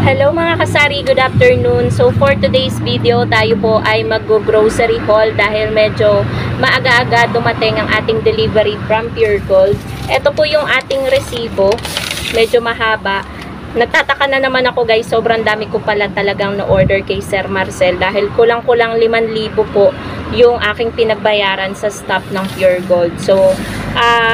Hello mga kasari, good afternoon. So for today's video, tayo po ay mag-grocery haul dahil medyo maaga-aga dumating ang ating delivery from Pure Gold. Ito po yung ating resibo, medyo mahaba. Nagtataka na naman ako guys, sobrang dami ko pala talagang na-order kay Sir Marcel dahil kulang-kulang 5,000 po yung aking pinagbayaran sa staff ng Pure Gold. So,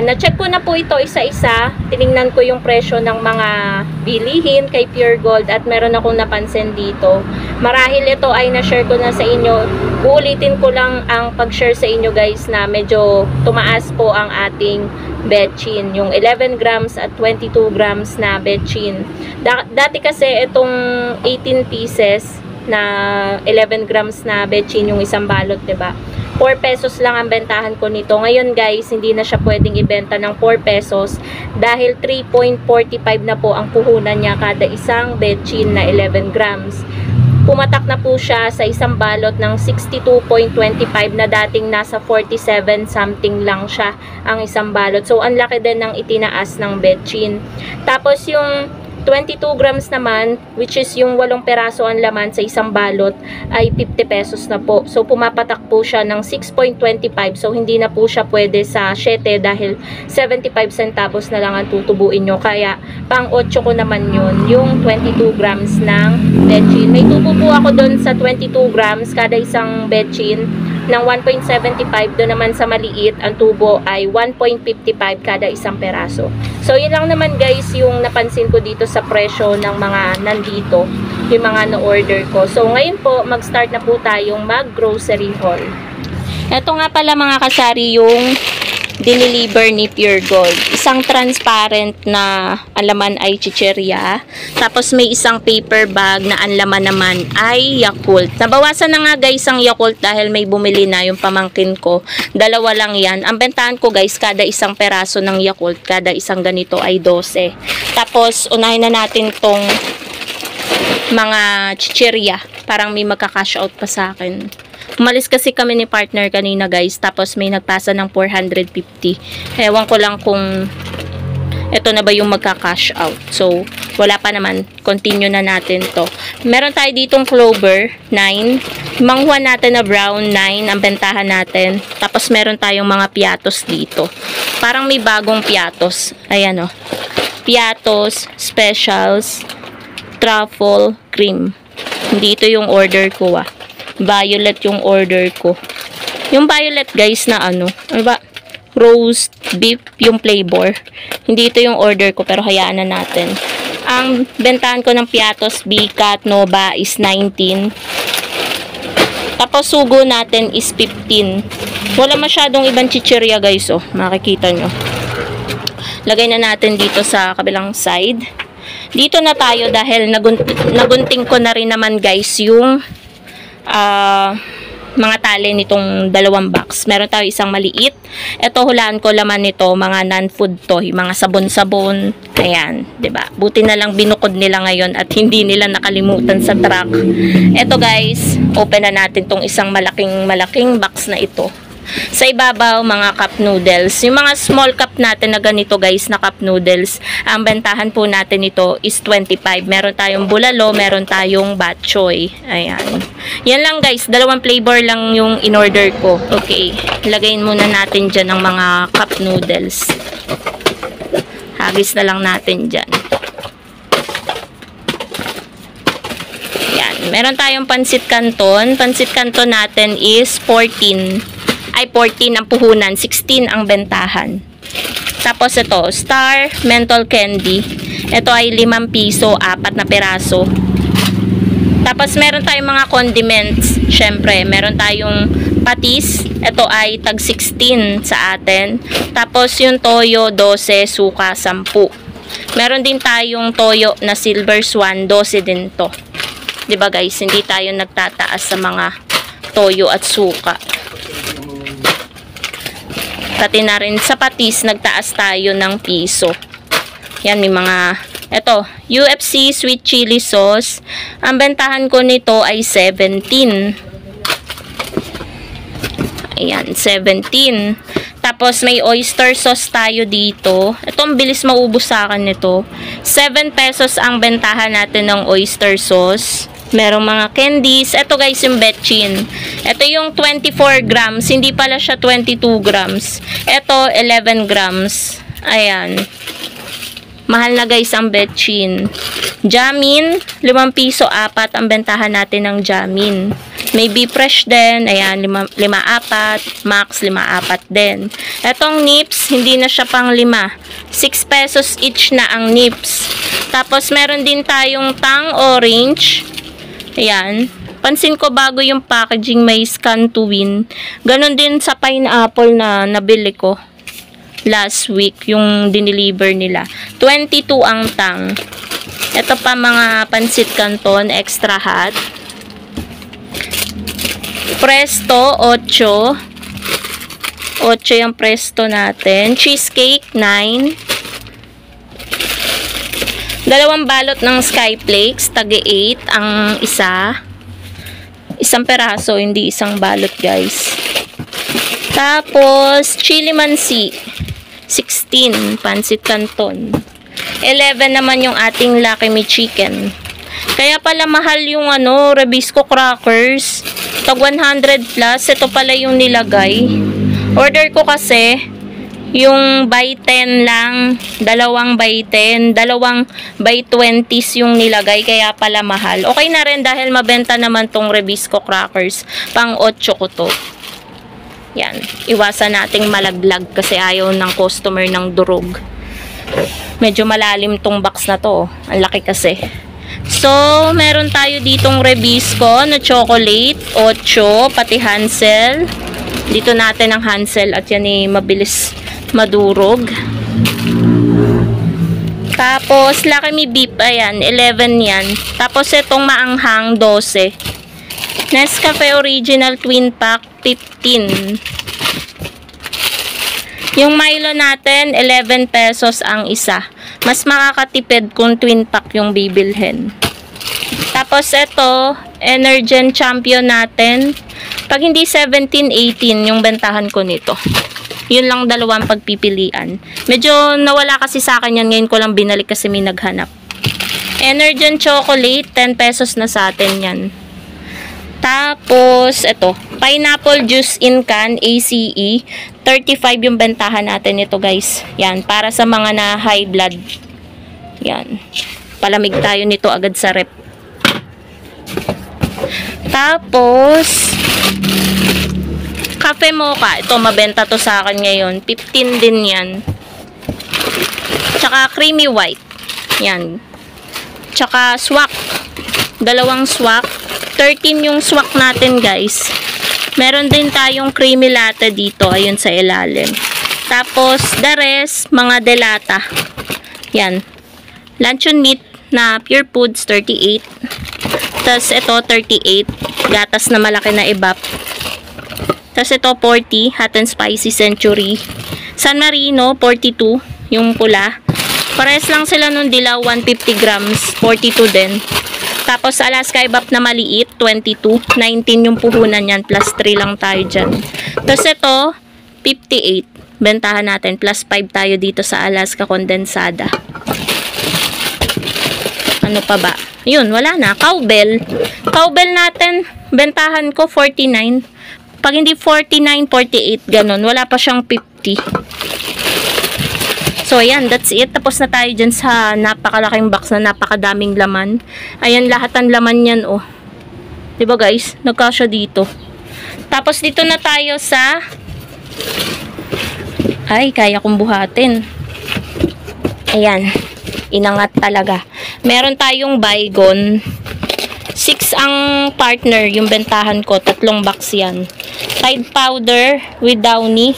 na-check ko na po ito isa-isa. Tiningnan ko yung presyo ng mga bilihin kay Pure Gold at meron akong napansin dito. Marahil ito ay na-share ko na sa inyo. Uulitin ko lang ang pag-share sa inyo guys na medyo tumaas po ang ating betchin. Yung 11 grams at 22 grams na betchin. Dati kasi itong 18 pieces na 11 grams na betchin yung isang balot, 'di ba? 4 pesos lang ang bentahan ko nito. Ngayon guys, hindi na siya pwedeng ibenta ng 4 pesos dahil 3.45 na po ang puhunan niya kada isang betchin na 11 grams. Pumatak na po siya sa isang balot ng 62.25 na dating nasa 47 something lang siya ang isang balot. So, ang laki din ng itinaas ng betchin. Tapos yung 22 grams naman, which is yung 8 peraso ang laman sa isang balot, ay 50 pesos na po. So, pumapatak po siya ng 6.25. So, hindi na po siya pwede sa 7 dahil 75 centavos na lang ang tutubuin nyo. Kaya, pang 8 ko naman yun, yung 22 grams ng betchin. May tubo po ako doon sa 22 grams kada isang betchin ng 1.75. Doon naman sa maliit, ang tubo ay 1.55 kada isang peraso. So, yun lang naman guys yung napansin ko dito sa presyo ng mga nandito, yung mga na-order ko. So, ngayon po, mag-start na po tayong mag-grocery haul. Ito nga pala mga kasari yung dineliver ni Pure Gold. Isang transparent na ang laman ay chicheria. Tapos may isang paper bag na ang laman naman ay Yakult. Nabawasan na nga guys ang Yakult dahil may bumili na yung pamangkin ko. Dalawa lang yan. Ang bentahan ko guys, kada isang peraso ng Yakult, kada isang ganito ay 12. Tapos unahin na natin tong mga chicheria. Parang may magka-cash out pa sa akin. Umalis kasi kami ni partner kanina guys, tapos may nagpasa ng 450. Ewan ko lang kung ito na ba yung magka-cash out. So, wala pa naman. Continue na natin to. Meron tayo ditong clover, 9. Manghuan natin na brown, 9 ang bentahan natin. Tapos meron tayong mga piatos dito. Parang may bagong piatos. Ayan o. Piatos, specials, truffle, cream. Hindi ito yung order ko violet yung order ko. Yung violet guys na ano ba? Roast beef yung flavor. Hindi ito yung order ko pero hayaan na natin. Ang bentahan ko ng piatos, bikat, nova is 19. Tapos sugo natin is 15. Wala masyadong ibang chicheria guys makikita nyo. Lagay na natin dito sa kabilang side. Dito na tayo dahil nagunting ko na rin naman guys yung mga tali nitong dalawang box. Meron tayo isang maliit. Ito hulaan ko laman nito, mga non-food to, mga sabon-sabon. Ayan, 'di ba? Buti na lang binukod nila ngayon at hindi nila nakalimutan sa truck. Ito guys, open na natin tong isang malaking box na ito. Sa ibabaw, mga cup noodles. Yung mga small cup natin na ganito guys, na cup noodles, ang bentahan po natin ito is 25. Meron tayong bulalo, meron tayong bok choy. Ayan. Yan lang guys, dalawang flavor lang yung in-order ko. Okay, lagayin muna natin dyan ang mga cup noodles. Hagis na lang natin dyan. Yan. Meron tayong pansit canton. Pansit canton natin is 14 ang puhunan, 16 ang bentahan. Tapos ito, Star Menthol Candy. Ito ay 5 piso, 4 na peraso. Tapos meron tayong mga condiments. Syempre, meron tayong patis. Ito ay tag 16 sa atin. Tapos yung toyo, 12, suka, 10. Meron din tayong toyo na Silver Swan, 12 din to. 'Di ba guys, hindi tayo nagtataas sa mga toyo at suka. Pati na rin sa patis, nagtaas tayo ng piso. Yan, may mga, eto, UFC sweet chili sauce. Ang bentahan ko nito ay 17. Ayan, 17. Tapos may oyster sauce tayo dito. Ito ang bilis maubos sa akin nito. 7 pesos ang bentahan natin ng oyster sauce. Merong mga candies. Ito guys yung betchin. Ito yung 24 grams. Hindi pala siya 22 grams. Ito 11 grams. Ayan. Mahal na guys ang betchin. Jamin, 5 piso 4 ang bentahan natin ng jamin. May Be Fresh din. Ayan, 5-4. Max, 5-4 din. Etong nips, hindi na siya pang 5. 6 pesos each na ang nips. Tapos, meron din tayong Tang Orange. Ayan. Pansin ko bago yung packaging, may scan to win. Ganon din sa pineapple na nabili ko last week, yung dineliver nila. 22 ang Tang. Ito pa mga pansit canton, extra hot. Presto, 8. 8 yung presto natin. Cheesecake, 9. 2 balot ng Skyflakes, tagi 8 ang isa. Isang peraso, hindi isang balot guys. Tapos, chili mansi, 16, pansit canton. 11 naman yung ating Lucky Me Chicken. Kaya pala mahal yung Rebisco crackers. Tag 100 plus. Ito pala yung nilagay. Order ko kasi yung by 10 lang. 2 by 10. 2 by 20s yung nilagay. Kaya pala mahal. Okay na rin dahil mabenta naman tong Rebisco crackers. Pang 8 ko to. Yan. Iwasan nating malaglag kasi ayaw ng customer ng durog. Medyo malalim tong box na to. Ang laki kasi. So, meron tayo ditong Rebisco na chocolate, 8, pati Hansel. Dito natin ang Hansel at yan mabilis madurog. Tapos, Lucky Me Beef, ayan, 11 yan. Tapos, itong maanghang, 12. Nescafe Original Twin Pack, 15. Yung Milo natin, 11 pesos ang isa. Mas makakatipid kung twin pack yung bibilhin. Tapos ito, Energen Champion natin. Pag hindi 17, 18 yung bentahan ko nito. Yun lang 2 pagpipilian. Medyo nawala kasi sa akin yan. Ngayon ko lang binalik kasi may naghanap. Energen Chocolate, 10 pesos na sa atin yan. Tapos, ito, pineapple juice in can, ACE, 35 yung bentahan natin ito guys. Yan, para sa mga na high blood. Yan. Palamig tayo nito agad sa rep. Tapos, Cafe Mocha. Ito, mabenta to sa akin ngayon. 15 din yan. Tsaka creamy white. Yan. Tsaka swak. 2 swak. 13 yung swak natin guys. Meron din tayong creamy latte dito. Ayun sa ilalim. Tapos, the rest, mga delata. Yan. Luncheon meat na Pure Foods, 38. Tapos, ito, 38. Gatas na malaki na ibap. Tapos, ito, 40. Hot and Spicy Century. San Marino, 42. Yung pula. Pares lang sila nung dilaw, 150 grams. 42 din. Tapos, Alaska Ibap na maliit, 22. 19 yung puhunan yan, plus 3 lang tayo dyan. Tapos ito, 58. Bentahan natin, plus 5 tayo dito sa Alaska Condensada. Ano pa ba? Yun, wala na. Cowbell. Cowbell natin, bentahan ko, 49. Pag hindi 49, 48, ganun. Wala pa siyang 50. So, ayan, that's it. Tapos na tayo dyan sa napakalaking box na napakadaming laman. Ayan, lahat ng laman yan, oh. Diba, guys? Nagkasya dito. Tapos, dito na tayo sa... Ay, kaya kong buhatin. Ayan. Inangat talaga. Meron tayong Baygon. 6 ang partner, yung bentahan ko. 3 box yan. Tide powder with Downy.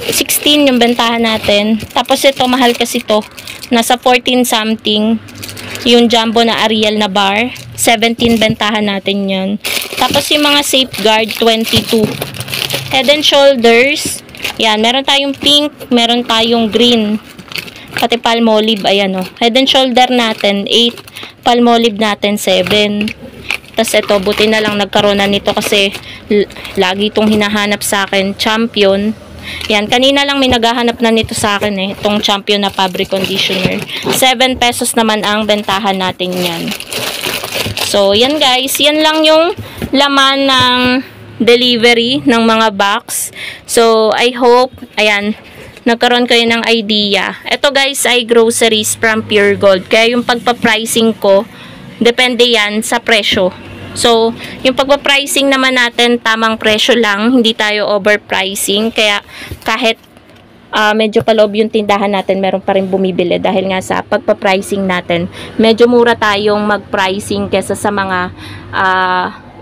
16 yung bentahan natin. Tapos ito, mahal kasi to. Nasa 14 something. Yung jumbo na Ariel na bar. 17 bentahan natin yan. Tapos yung mga Safeguard, 22. Head and Shoulders. Yan, meron tayong pink. Meron tayong green. Pati Palmolive, ayan o. Head and Shoulder natin, 8. Palmolive natin, 7. Tapos ito, buti na lang nagkaroon na nito kasi lagi itong hinahanap sa akin. Champion. Yan, kanina lang may naghahanap na nito sa akin eh. Itong Champion na fabric conditioner. 7 pesos naman ang bentahan natin yan. So, yan guys. Yan lang yung laman ng delivery ng mga box. So, I hope, ayan, nagkaroon kayo ng idea. Ito guys ay groceries from Pure Gold. Kaya yung pagpa-pricing ko, depende yan sa presyo. So, yung pagpa-pricing naman natin, tamang presyo lang. Hindi tayo overpricing. Kaya kahit medyo paloob yung tindahan natin, meron pa rin bumibili. Dahil nga sa pagpa-pricing natin, medyo mura tayong mag-pricing kesa sa mga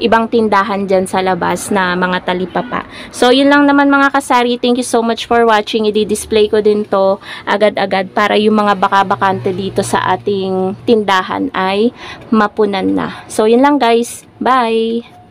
ibang tindahan dyan sa labas na mga talipapa. So, yun lang naman mga kasari. Thank you so much for watching. I-display ko din to agad-agad para yung mga baka-bakante dito sa ating tindahan ay mapunan na. So, yun lang guys. Bye!